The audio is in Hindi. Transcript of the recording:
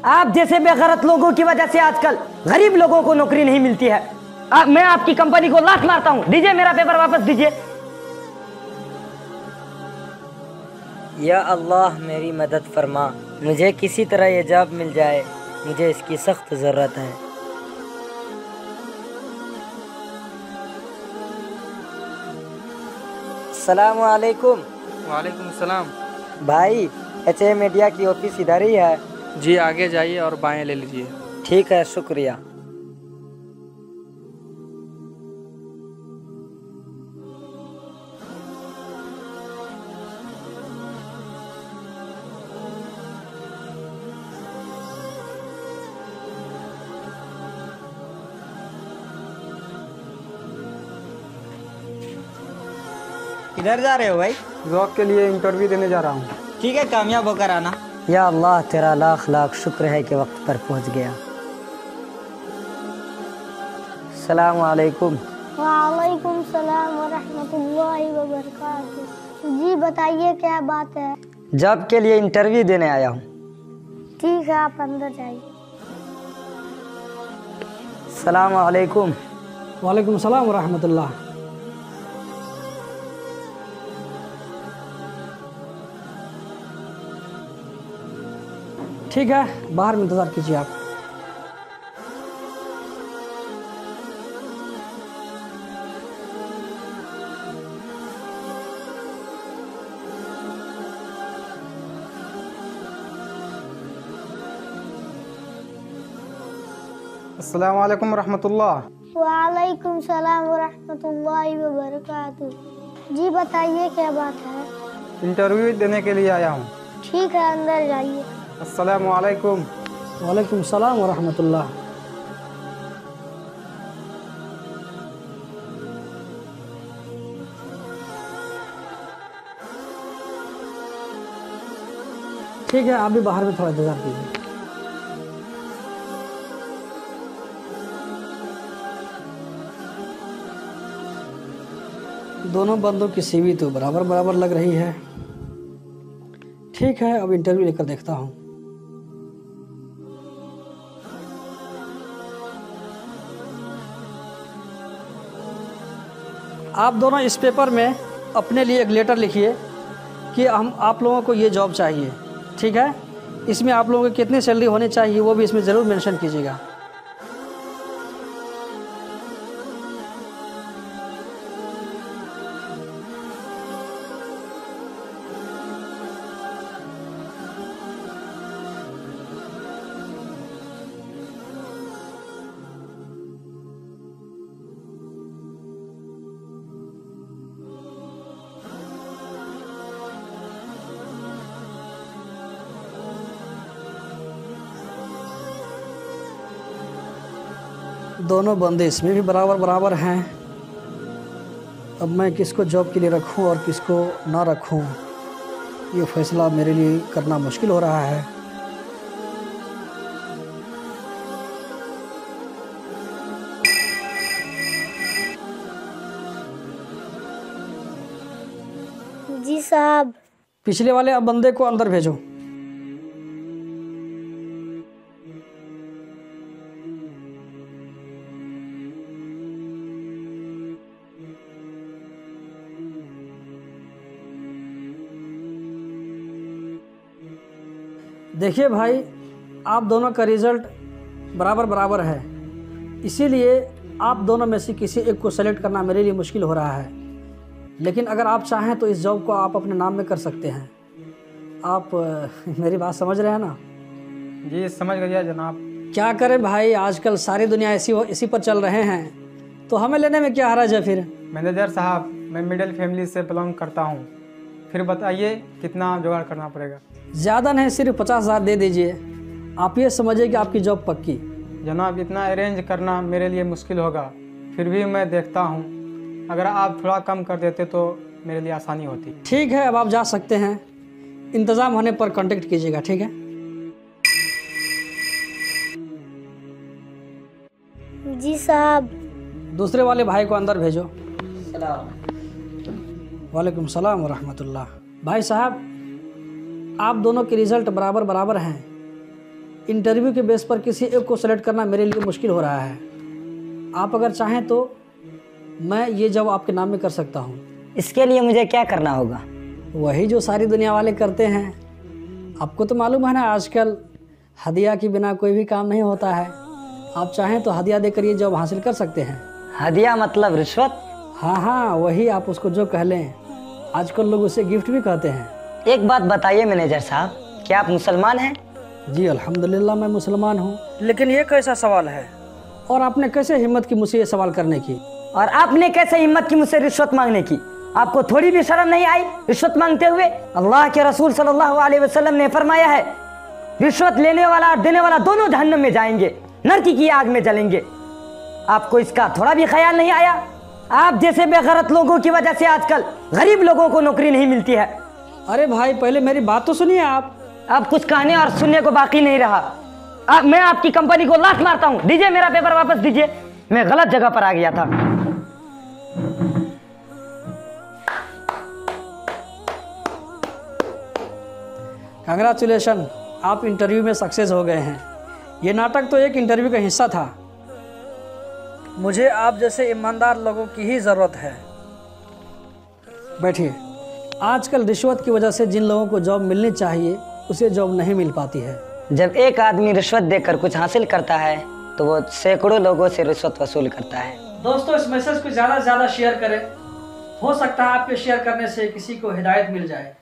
आप जैसे बेगैरत लोगों की वजह से आजकल गरीब लोगों को नौकरी नहीं मिलती है। मैं आपकी कंपनी को लात मारता हूँ। दीजिए मेरा पेपर वापस दीजिए। या अल्लाह मेरी मदद फरमा, मुझे किसी तरह ये जॉब मिल जाए, मुझे इसकी सख्त ज़रूरत है। अस्सलाम वालेकुम। वालेकुम सलाम। भाई HA मीडिया की ऑफिस इधर ही है। जी आगे जाइए और बाएं ले लीजिए। ठीक है, शुक्रिया। किधर जा रहे हो भाई? जॉब के लिए इंटरव्यू देने जा रहा हूँ। ठीक है, कामयाब होकर आना। या अल्लाह तेरा लाख लाख शुक्र है कि वक्त पर पहुँच गया। अस्सलाम वालेकुम। वालेकुम सलाम व रहमतुल्लाहि व बरकातुहू। जी बताइए क्या बात है? जॉब के लिए इंटरव्यू देने आया हूँ। ठीक है, आप अंदर जाइए। अस्सलाम वालेकुम। वालेकुम सलाम व रहमतुल्लाह। ठीक है, बाहर में इंतज़ार कीजिए आप। अस्सलाम वालेकुम रहमतुल्लाह। वालेकुम सलाम व रहमतुल्लाहि व बरकातुहू। जी बताइए क्या बात है? इंटरव्यू देने के लिए आया हूँ। ठीक है, अंदर जाइए। अस्सलाम वालेकुम। वालेकुम सलाम व रहमतुल्लाह। ठीक है, आप भी बाहर में थोड़ा इंतज़ार कीजिए। दोनों बंदों की CV तो बराबर बराबर लग रही है। ठीक है, अब इंटरव्यू लेकर देखता हूँ। आप दोनों इस पेपर में अपने लिए एक लेटर लिखिए कि आप लोगों को ये जॉब चाहिए। ठीक है, इसमें आप लोगों की कितनी सैलरी होनी चाहिए वो भी इसमें ज़रूर मेंशन कीजिएगा। दोनों बंदे इसमें भी बराबर बराबर हैं। अब मैं किसको जॉब के लिए रखूं और किसको ना रखूं, ये फैसला मेरे लिए करना मुश्किल हो रहा है। जी साहब। पिछले वाले अब बंदे को अंदर भेजो। देखिए भाई, आप दोनों का रिज़ल्ट बराबर बराबर है, इसीलिए आप दोनों में से किसी एक को सेलेक्ट करना मेरे लिए मुश्किल हो रहा है। लेकिन अगर आप चाहें तो इस जॉब को आप अपने नाम में कर सकते हैं। आप मेरी बात समझ रहे हैं ना? जी समझ गया जनाब। क्या करें भाई, आजकल सारी दुनिया इसी पर चल रहे हैं, तो हमें लेने में क्या हर्ज है फिर? मैनेजर साहब, मैं मिडिल फैमिली से बिलोंग करता हूँ। फिर बताइए कितना जुगाड़ करना पड़ेगा? ज़्यादा नहीं, सिर्फ 50,000 दे दीजिए। आप ये समझिए कि आपकी जॉब पक्की। जनाब इतना अरेंज करना मेरे लिए मुश्किल होगा, फिर भी मैं देखता हूँ। अगर आप थोड़ा कम कर देते तो मेरे लिए आसानी होती। ठीक है, अब आप जा सकते हैं। इंतज़ाम होने पर कांटेक्ट कीजिएगा, ठीक है? जी साहब। दूसरे वाले भाई को अंदर भेजो। वालेकुम सलाम व रहमतुल्लाह। भाई साहब, आप दोनों के रिज़ल्ट बराबर बराबर हैं, इंटरव्यू के बेस पर किसी एक को सेलेक्ट करना मेरे लिए मुश्किल हो रहा है। आप अगर चाहें तो मैं ये जॉब आपके नाम में कर सकता हूँ। इसके लिए मुझे क्या करना होगा? वही जो सारी दुनिया वाले करते हैं। आपको तो मालूम है ना, आजकल हदिया के बिना कोई भी काम नहीं होता है। आप चाहें तो हदिया देकर ये जॉब हासिल कर सकते हैं। हदिया मतलब रिश्वत? हाँ हाँ, वही आप उसको जो कह लें। आजकल लोग उसे गिफ्ट भी कहते हैं। एक बात बताइए मैनेजर साहब, क्या आप मुसलमान हैं? जी अल्हम्दुलिल्लाह, मैं मुसलमान हूँ। लेकिन ये कैसा सवाल है? और आपने कैसे हिम्मत की मुझसे ये सवाल करने की? और आपने कैसे हिम्मत की मुझसे रिश्वत मांगने की? आपको थोड़ी भी शर्म नहीं आई रिश्वत मांगते हुए? अल्लाह के रसूल सल्लल्लाहु अलैहि वसल्लम ने फरमाया है, रिश्वत लेने वाला और देने वाला दोनों जहन्नम में जाएंगे, नरकी की आग में जलेंगे। आपको इसका थोड़ा भी ख्याल नहीं आया? आप जैसे बेगैरत लोगों की वजह से आजकल गरीब लोगों को नौकरी नहीं मिलती है। अरे भाई, पहले मेरी बात तो सुनिए आप। अब कुछ कहने और सुनने को बाकी नहीं रहा। मैं आपकी कंपनी को लात मारता हूँ। दीजिए मेरा पेपर वापस दीजिए, मैं गलत जगह पर आ गया था। कंग्रेचुलेशन, आप इंटरव्यू में सक्सेस हो गए हैं। ये नाटक तो एक इंटरव्यू का हिस्सा था। मुझे आप जैसे ईमानदार लोगों की ही ज़रूरत है। बैठिए। आजकल रिश्वत की वजह से जिन लोगों को जॉब मिलनी चाहिए उसे जॉब नहीं मिल पाती है। जब एक आदमी रिश्वत देकर कुछ हासिल करता है तो वो सैकड़ों लोगों से रिश्वत वसूल करता है। दोस्तों, इस मैसेज को ज़्यादा से ज़्यादा शेयर करें। हो सकता है आपके शेयर करने से किसी को हिदायत मिल जाए।